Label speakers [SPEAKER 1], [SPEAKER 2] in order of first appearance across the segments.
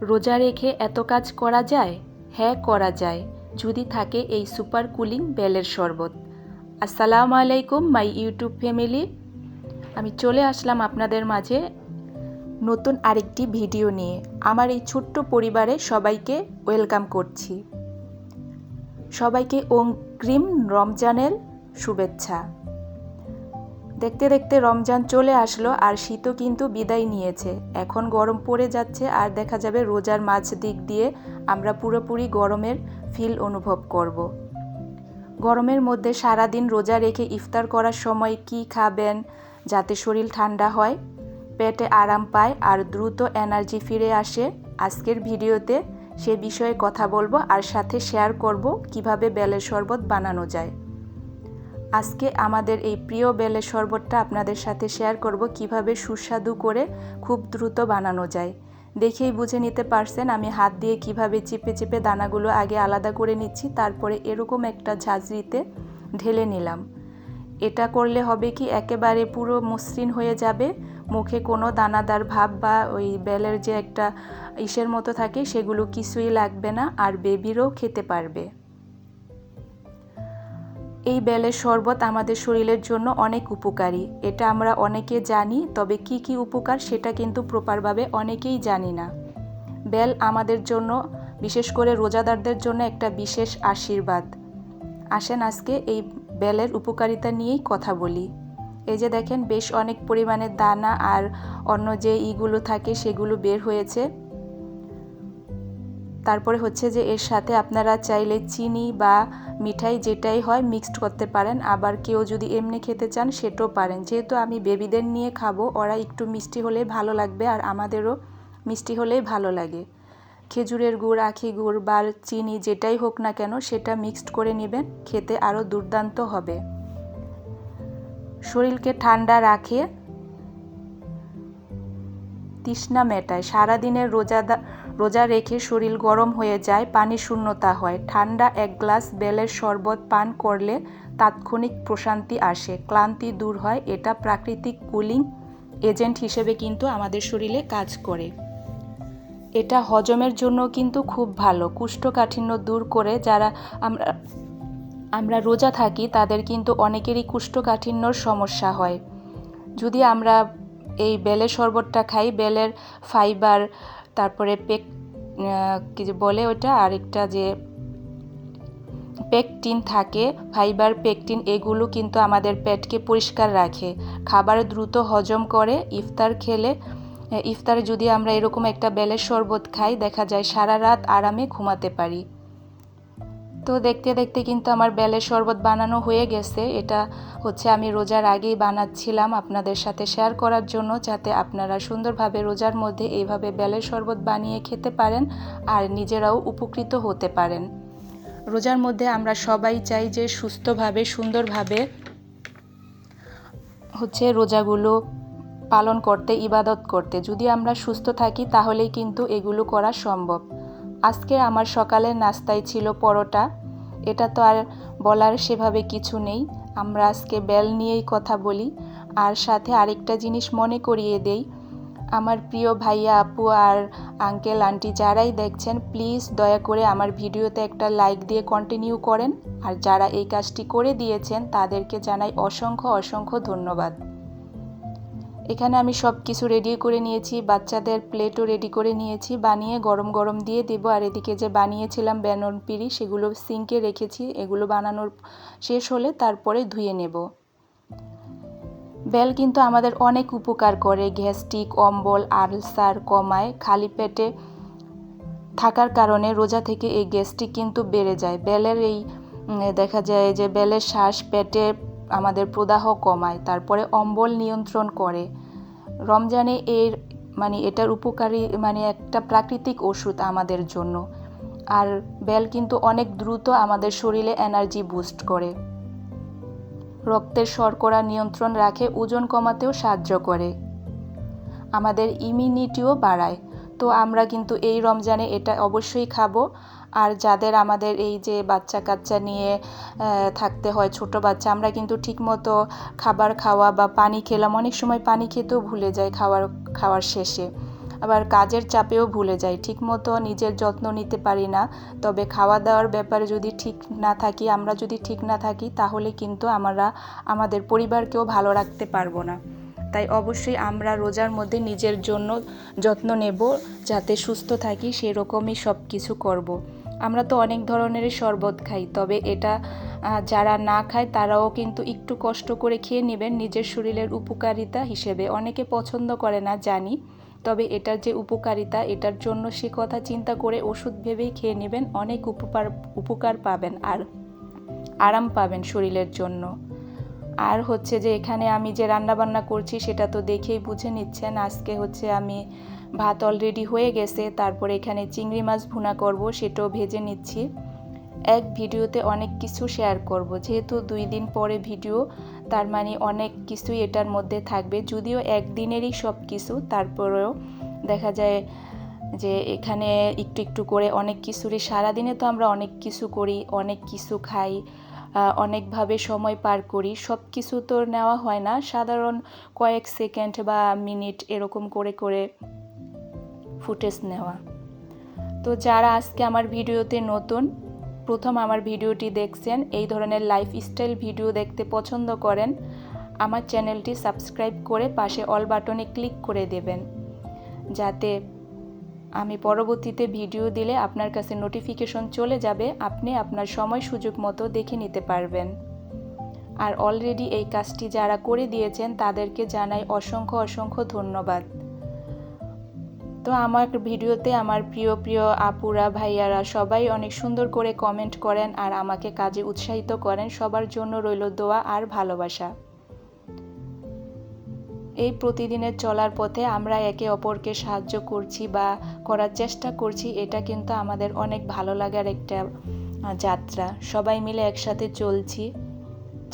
[SPEAKER 1] রোজা রেখে এত কাজ করা যায়? হ্যাঁ, করা যায় যদি থাকে এই সুপার কুলিং বেলের শরবত। আসসালামু আলাইকুম মাই ইউটিউব ফ্যামিলি, আমি চলে আসলাম আপনাদের মাঝে নতুন আরেকটি ভিডিও নিয়ে। আমার এই ছোট্ট পরিবারে সবাইকে ওয়েলকাম করছি। সবাইকে অগ্রিম রমজানের শুভেচ্ছা। দেখতে দেখতে রমজান চলে আসলো আর শীতও কিন্তু বিদায় নিয়েছে। এখন গরম পড়ে যাচ্ছে আর দেখা যাবে রোজার মাঝ দিক দিয়ে আমরা পুরোপুরি গরমের ফিল অনুভব করব। গরমের মধ্যে সারাদিন রোজা রেখে ইফতার করার সময় কি খাবেন যাতে শরীর ঠান্ডা হয়, পেটে আরাম পায় আর দ্রুত এনার্জি ফিরে আসে, আজকের ভিডিওতে সে বিষয়ে কথা বলবো আর সাথে শেয়ার করব কিভাবে বেলের শরবত বানানো যায়। আজকে আমাদের এই প্রিয় বেলের শরবতটা আপনাদের সাথে শেয়ার করব কিভাবে সুস্বাদু করে খুব দ্রুত বানানো যায়। দেখেই বুঝে নিতে পারছেন আমি হাত দিয়ে কিভাবে চিপে চিপে দানাগুলো আগে আলাদা করে নিচ্ছি, তারপরে এরকম একটা ঝাঁঝরিতে ঢেলে নিলাম। এটা করলে হবে কি একেবারে পুরো মসৃণ হয়ে যাবে, মুখে কোনো দানাদার ভাব বা ওই বেলের যে একটা ইসের মতো থাকে সেগুলো কিছুই লাগবে না, আর বেবিরও খেতে পারবে। এই বেলের শরবত আমাদের শরীরের জন্য অনেক উপকারী, এটা আমরা অনেকে জানি, তবে কি কি উপকার সেটা কিন্তু প্রপারভাবে অনেকেই জানি না। বেল আমাদের জন্য, বিশেষ করে রোজাদারদের জন্য একটা বিশেষ আশীর্বাদ। আসেন আজকে এই বেলের উপকারিতা নিয়েই কথা বলি। এই যে দেখেন বেশ অনেক পরিমাণে দানা আর অন্য যে ইগুলো থাকে সেগুলো বের হয়েছে। তারপরে হচ্ছে যে এর সাথে আপনারা চাইলে চিনি বা মিঠাই যেটাই হয় মিক্সড করতে পারেন, আবার কেউ যদি এমনি খেতে চান সেটাও পারেন। যেহেতু আমি বেবিদের নিয়ে খাবো, ওরা একটু মিষ্টি হলেই ভালো লাগবে আর আমাদেরও মিষ্টি হলেই ভালো লাগে। খেজুরের গুড়, আখি গুড় বা চিনি যেটাই হোক না কেন সেটা মিক্সড করে নেবেন, খেতে আরও দুর্দান্ত হবে। শরীরকে ঠান্ডা রাখে, তৃষ্ণা মেটায়। সারাদিনের রোজা রেখে শরীর গরম হয়ে যায়, পানি শূন্যতা হয়। ঠান্ডা এক গ্লাস বেলের শরবত পান করলে তাৎক্ষণিক প্রশান্তি আসে, ক্লান্তি দূর হয়। এটা প্রাকৃতিক কুলিং এজেন্ট হিসেবে কিন্তু আমাদের শরীরে কাজ করে। এটা হজমের জন্য কিন্তু খুব ভালো, কোষ্ঠকাঠিন্য দূর করে। যারা আমরা রোজা থাকি তাদের কিন্তু অনেকেরই কোষ্ঠকাঠিন্যর সমস্যা হয়। যদি আমরা এই বেলের শরবতটা খাই, বেলের ফাইবার, তারপরে কি যে বলে ওটা আরেকটা যে পেকটিন থাকে, ফাইবার পেকটিন, এগুলো কিন্তু আমাদের পেটকে পরিষ্কার রাখে, খাবার দ্রুত হজম করে। ইফতারে যদি আমরা এরকম একটা বেলের শরবত খাই, দেখা যায় সারা রাত আরামে ঘুমাতে পারি। তো দেখতে দেখতে কিন্তু আমার বেলের শরবত বানানো হয়ে গেছে। এটা হচ্ছে আমি রোজার আগেই বানাচ্ছিলাম আপনাদের সাথে শেয়ার করার জন্য, যাতে আপনারা সুন্দরভাবে রোজার মধ্যে এইভাবে বেলের শরবত বানিয়ে খেতে পারেন আর নিজেরাও উপকৃত হতে পারেন। রোজার মধ্যে আমরা সবাই চাই যে সুস্থভাবে সুন্দরভাবে হচ্ছে রোজাগুলো পালন করতে, ইবাদত করতে। যদি আমরা সুস্থ থাকি তাহলেই কিন্তু এগুলো করা সম্ভব। আজকে আমার সকালের নাস্তায় ছিল পরোটা। এটা তো আর বলার সেভাবে কিছু নেই, আমরা আজকে বেল নিয়েই কথা বলি। আর সাথে আরেকটা জিনিস মনে করিয়ে দেই, আমার প্রিয় ভাইয়া, আপু আর আঙ্কেল আন্টি যারাই দেখছেন, প্লিজ দয়া করে আমার ভিডিওতে একটা লাইক দিয়ে কন্টিনিউ করেন। আর যারা এই কাজটি করে দিয়েছেন তাদেরকে জানাই অসংখ্য অসংখ্য ধন্যবাদ। এখানে আমি সব কিছু রেডি করে নিয়েছি, বাচ্চাদের প্লেটও রেডি করে নিয়েছি, বানিয়ে গরম গরম দিয়ে দেব। আর এদিকে যে বানিয়েছিলাম বেনন পিড়ি, সেগুলো সিঙ্কে রেখেছি, এগুলো বানানোর শেষ হলে তারপরে ধুয়ে নেব। বেল কিন্তু আমাদের অনেক উপকার করে, গ্যাস্ট্রিক, অম্বল, আলসার কমায়। খালি পেটে থাকার কারণে রোজা থেকে এই গ্যাস্ট্রিক কিন্তু বেড়ে যায়। বেলের এই দেখা যায় যে বেলের শ্বাস পেটে আমাদের প্রদাহ কমায়, তারপরে অম্বল নিয়ন্ত্রণ করে। রমজানে এটার উপকারী একটা প্রাকৃতিক ওষুধ আমাদের জন্য। আর বেল কিন্তু অনেক দ্রুত আমাদের শরীরে এনার্জি বুস্ট করে, রক্তের শর্করা নিয়ন্ত্রণ রাখে, ওজন কমাতেও সাহায্য করে, আমাদের ইমিউনিটিও বাড়ায়। তো আমরা কিন্তু এই রমজানে এটা অবশ্যই খাবো। আর যাদের আমাদের এই যে বাচ্চা কাচ্চা নিয়ে থাকতে হয়, ছোট বাচ্চা, আমরা কিন্তু ঠিকমতো খাবার খাওয়া বা পানি খেলাম, অনেক সময় পানি খেতেও ভুলে যাই খাওয়ার শেষে। আবার কাজের চাপেও ভুলে যাই, ঠিকমতো নিজের যত্ন নিতে পারি না। তবে খাওয়া দাওয়ার ব্যাপারে যদি ঠিক না থাকি, আমরা যদি ঠিক না থাকি, তাহলে কিন্তু আমরা আমাদের পরিবারকেও ভালো রাখতে পারবো না। তাই অবশ্যই আমরা রোজার মধ্যে নিজের জন্য যত্ন নেব, যাতে সুস্থ থাকি, সেরকমই সব কিছু করব। আমরা তো অনেক ধরনেরই শরবত খাই, তবে এটা যারা না খায় তারাও কিন্তু একটু কষ্ট করে খেয়ে নেবেন নিজের শরীরের উপকারিতা হিসেবে। অনেকে পছন্দ করে না জানি, তবে এটার যে উপকারিতা, এটার জন্য সে কথা চিন্তা করে ওষুধ ভেবেই খেয়ে নেবেন, অনেক উপকার পাবেন আর আরাম পাবেন শরীরের জন্য। আর হচ্ছে যে এখানে আমি যে রান্নাবান্না করছি সেটা তো দেখেই বুঝে নিচ্ছেন। আজকে হচ্ছে আমি ভাত অলরেডি হয়ে গেছে, তারপরে এখানে চিংড়ি মাছ ভুনা করব, সেটাও ভেজে নিচ্ছি। এক ভিডিওতে অনেক কিছু শেয়ার করব, যেহেতু 2 দিন পরে ভিডিও, তার মানে অনেক কিছুই এটার মধ্যে থাকবে। যদিও একদিনেরই সব কিছু, তারপরেও দেখা যায় যে এখানে একটু একটু করে অনেক কিছুরই, সারাদিনে তো আমরা অনেক কিছু করি, অনেক কিছু খাই, অনেকভাবে সময় পার করি, সব কিছু তো নেওয়া হয় না, সাধারণ কয়েক সেকেন্ড বা মিনিট এরকম করে করে ফুটেজ নেওয়া। তো যারা আজকে আমার ভিডিওতে নতুন, প্রথম আমার ভিডিওটি দেখছেন, এই ধরনের লাইফস্টাইল ভিডিও দেখতে পছন্দ করেন, আমার চ্যানেলটি সাবস্ক্রাইব করে পাশে অল বাটনে ক্লিক করে দেবেন, যাতে আমি পরবর্তীতে ভিডিও দিলে আপনার কাছে নোটিফিকেশন চলে যাবে, আপনি আপনার সময় সুযোগ মতো দেখে নিতে পারবেন। আর অলরেডি এই কাজটি যারা করে দিয়েছেন তাদেরকে জানাই অসংখ্য অসংখ্য ধন্যবাদ। তো আমার ভিডিওতে আমার প্রিয় প্রিয় আপুরা ভাইয়ারা সবাই অনেক সুন্দর করে কমেন্ট করেন আর আমাকে কাজে উৎসাহিত করেন, সবার জন্য রইল দোয়া আর ভালোবাসা। এই প্রতিদিনের চলার পথে আমরা একে অপরকে সাহায্য করছি বা করার চেষ্টা করছি, এটা কিন্তু আমাদের অনেক ভালো লাগার একটা যাত্রা। সবাই মিলে একসাথে চলছি,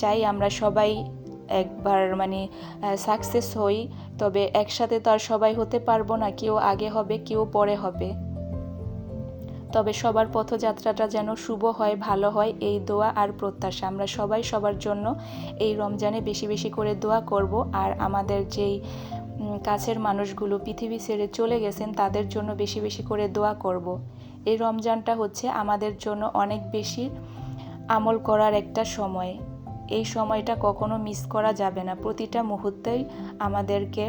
[SPEAKER 1] চাই আমরা সবাই একবার সাকসেস হই। তবে একসাথে তো আর সবাই হতে পারবো না, কেউ আগে হবে কেউ পরে হবে। তবে সবার পথযাত্রাটা যেন শুভ হয়, ভালো হয়, এই দোয়া আর প্রত্যাশা। আমরা সবাই সবার জন্য এই রমজানে বেশি বেশি করে দোয়া করব। আর আমাদের যেই কাছের মানুষগুলো পৃথিবী ছেড়ে চলে গেছেন তাদের জন্য বেশি বেশি করে দোয়া করব। এই রমজানটা হচ্ছে আমাদের জন্য অনেক বেশি আমল করার একটা সময়। এই সময়টা কখনো মিস করা যাবে না, প্রতিটা মুহূর্তেই আমাদেরকে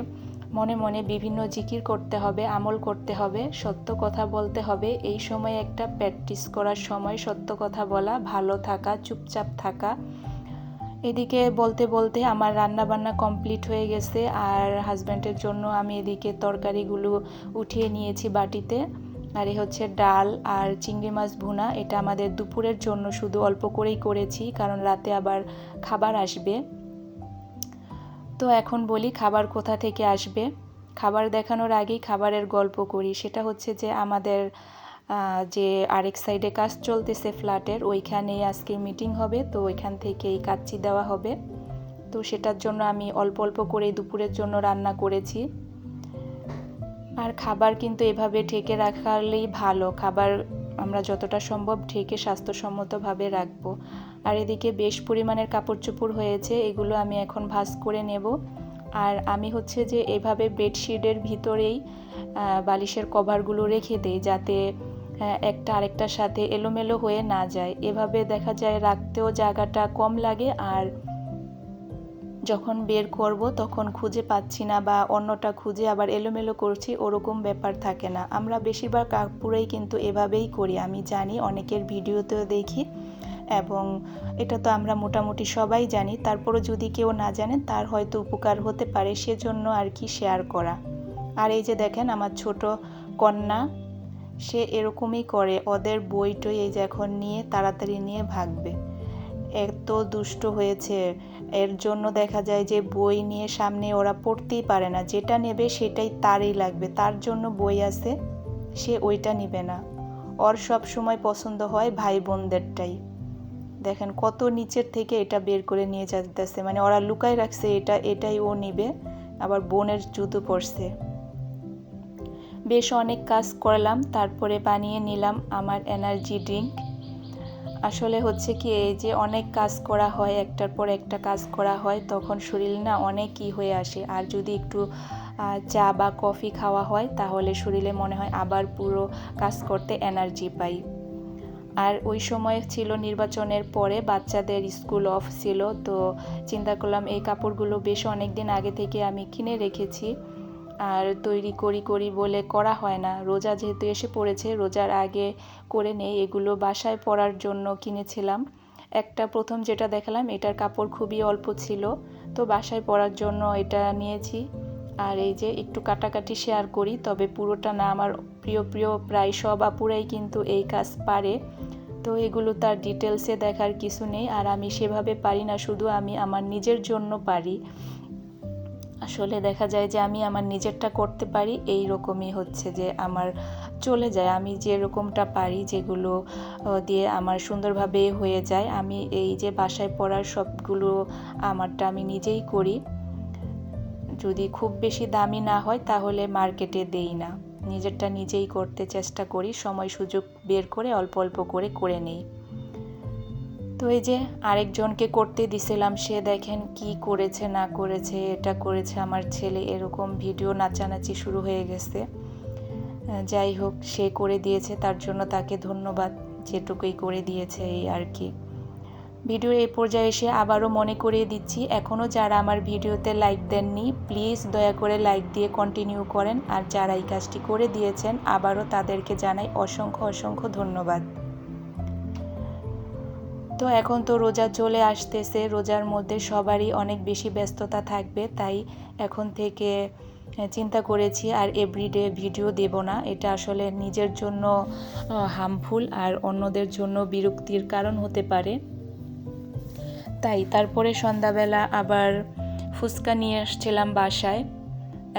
[SPEAKER 1] মনে মনে বিভিন্ন জিকির করতে হবে, আমল করতে হবে, সত্য কথা বলতে হবে। এই সময় একটা প্র্যাকটিস করার সময়, সত্য কথা বলা, ভালো থাকা, চুপচাপ থাকা। এদিকে বলতে বলতে আমার রান্না বান্না কমপ্লিট হয়ে গেছে, আর হাজব্যান্ডের জন্য আমি এদিকে তরকারিগুলো উঠিয়ে নিয়েছি বাটিতে। আর এই হচ্ছে ডাল আর চিংড়ি মাছ ভুনা, এটা আমাদের দুপুরের জন্য শুধু অল্প করেই করেছি, কারণ রাতে আবার খাবার আসবে। তো এখন বলি খাবার কোথা থেকে আসবে। খাবার দেখানোর আগেই খাবারের গল্প করি। সেটা হচ্ছে যে আমাদের যে আরেক সাইডে কাজ চলতেছে ফ্ল্যাটের, ওইখানেই আজকে মিটিং হবে, তো ওইখান থেকেই কাচ্চি দেওয়া হবে। তো সেটার জন্য আমি অল্প অল্প করে দুপুরের জন্য রান্না করেছি। আর খাবার কিন্তু এভাবে ঢেকে রাখলেই ভালো, খাবার আমরা যতটা সম্ভব ঢেকে স্বাস্থ্যসম্মতভাবে রাখবো। আর এদিকে বেশ পরিমাণের কাপড় চোপড় হয়েছে, এগুলো আমি এখন ভাঁজ করে নেব। আর আমি হচ্ছে যে এভাবে বেডশিটের ভিতরেই বালিশের কভারগুলো রেখে দেই, যাতে একটা আরেকটার সাথে এলোমেলো হয়ে না যায়। এভাবে দেখা যায় রাখতেও জায়গাটা কম লাগে, আর যখন বের করব তখন খুঁজে পাচ্ছি না বা অন্যটা খুঁজে আবার এলোমেলো করছি, ওরকম ব্যাপার থাকে না। আমরা বেশিরভাগ কাপড়েই কিন্তু এভাবেই করি, আমি জানি, অনেকের ভিডিওতেও দেখি, এবং এটা তো আমরা মোটামুটি সবাই জানি। তারপরও যদি কেউ না জানেন তার হয়তো উপকার হতে পারে, সেজন্য আর কি শেয়ার করা। আর এই যে দেখেন আমার ছোট কন্যা, সে এরকমই করে, ওদের বই টই এই যে এখন নিয়ে তাড়াতাড়ি নিয়ে ভাগবে, এত দুষ্ট হয়েছে। এর জন্য দেখা যায় যে বই নিয়ে সামনে ওরা পড়তেই পারে না, যেটা নেবে সেটাই তারই লাগবে, তার জন্য বই আছে, সে ওইটা নেবে না। ওর সব সময় পছন্দ হয় ভাই বোনদেরটাই। দেখেন কত নিচের থেকে এটা বের করে নিয়ে যেতেছে, ওরা লুকায় রাখছে এটাই ও নিবে, আবার বোনের জুতো পরছে। বেশ অনেক কাজ করলাম, তারপরে বানিয়ে নিলাম আমার এনার্জি ড্রিঙ্ক। আসলে হচ্ছে কি, এই যে অনেক কাজ করা হয়, একটার পর একটা কাজ করা হয়, তখন শরীর না অনেক হয়ে আসে। আর যদি একটু চা বা কফি খাওয়া হয় তাহলে শরীরে মনে হয় আবার পুরো কাজ করতে এনার্জি পাই। আর ওই সময় ছিল নির্বাচনের পরে, বাচ্চাদের স্কুল অফ ছিল, তো চিন্তা করলাম এই কাপড়গুলো বেশ অনেক দিন আগে থেকে আমি কিনে রেখেছি, আর তৈরি করি বলে করা হয় না। রোজা যেহেতু এসে পড়েছে, রোজার আগে করে নেই। এগুলো বাসায় পরার জন্য কিনেছিলাম। একটা প্রথম যেটা দেখালাম এটার কাপড় খুবই অল্প ছিল, তো বাসায় পরার জন্য এটা নিয়েছি। আর এই যে একটু কাটাকাটি শেয়ার করি, তবে পুরোটা না। আমার প্রিয় প্রায় সব আপুরাই কিন্তু এই কাজ পারে, তো এগুলো তার ডিটেলসে দেখার কিছু নেই। আর আমি সেভাবে পারি না, শুধু আমি আমার নিজের জন্য পারি। আসলে দেখা যায় যে আমি আমার নিজেরটা করতে পারি, এই রকমই হচ্ছে যে আমার চলে যায়। আমি যেরকমটা পারি, যেগুলো দিয়ে আমার সুন্দরভাবে হয়ে যায়, আমি এই যে বাসায় পরার সবগুলো আমারটা আমি নিজেই করি। যদি খুব বেশি দামি না হয় তাহলে মার্কেটে দেই না, নিজেরটা নিজেই করতে চেষ্টা করি, সময় সুযোগ বের করে অল্প অল্প করে নেই। তো এই যে আরেকজনকে করতে দিছিলাম, সে দেখেন কি করেছে না করেছে, এটা করেছে আমার ছেলে, এরকম ভিডিও নাচানাচি শুরু হয়ে গেছে। যাই হোক, সে করে দিয়েছে, তার জন্য তাকে ধন্যবাদ, যেটুকুই করে দিয়েছে এই আর কি। ভিডিওর এই পর্যায়ে এসে আবারও মনে করিয়ে দিচ্ছি, এখনও যারা আমার ভিডিওতে লাইক দেননি প্লিজ দয়া করে লাইক দিয়ে কন্টিনিউ করেন। আর যারা এই কাজটি করে দিয়েছেন আবারও তাদেরকে জানাই অসংখ্য ধন্যবাদ। তো এখন তো রোজা চলে আসতেছে, রোজার মধ্যে সবারই অনেক বেশি ব্যস্ততা থাকবে, তাই এখন থেকে চিন্তা করেছি আর এভরিডে ভিডিও দেব না। এটা আসলে নিজের জন্য হার্মফুল আর অন্যদের জন্য বিরক্তির কারণ হতে পারে। তাই তারপরে সন্ধ্যাবেলা আবার ফুচকা নিয়ে আসছিলাম বাসায়।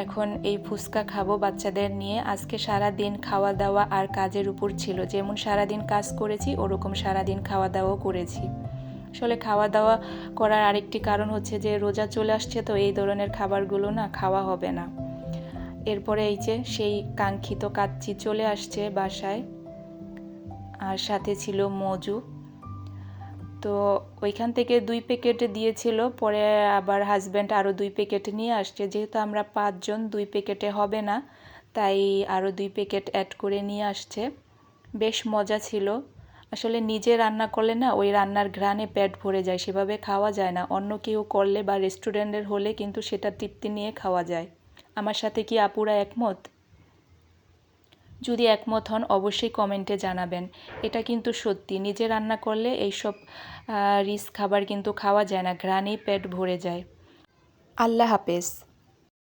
[SPEAKER 1] এখন এই ফুচকা খাবো বাচ্চাদের নিয়ে। আজকে সারা দিন খাওয়া দাওয়া আর কাজের উপর ছিল, যেমন সারাদিন কাজ করেছি ওরকম সারাদিন খাওয়া দাওয়াও করেছি। আসলে খাওয়া দাওয়া করার আরেকটি কারণ হচ্ছে যে রোজা চলে আসছে, তো এই ধরনের খাবারগুলো না খাওয়া হবে না। এরপরে এই যে সেই কাঙ্ক্ষিত কাচ্চি চলে আসছে বাসায়, আর সাথে ছিল মজু। তো ওইখান থেকে 2 প্যাকেট দিয়েছিল, পরে আবার হাজব্যান্ড আরও 2 প্যাকেট নিয়ে আসছে। যেহেতু আমরা 5 জন, 2 প্যাকেটে হবে না, তাই আরও 2 প্যাকেট অ্যাড করে নিয়ে আসছে। বেশ মজা ছিল। আসলে নিজে রান্না করলে না ওই রান্নার ঘ্রাণে পেট ভরে যায়, সেভাবে খাওয়া যায় না। অন্য কেউ করলে বা রেস্টুরেন্টের হলে কিন্তু সেটা তৃপ্তি নিয়ে খাওয়া যায়। আমার সাথে কি আপুরা একমত? যদি একমত হন অবশ্যই কমেন্টে জানাবেন। এটা কিন্তু সত্যি, নিজে রান্না করলে এইসব রিচ খাবার কিন্তু খাওয়া যায় না, ঘ্রাণেই পেট ভরে যায়। আল্লাহ হাফেজ।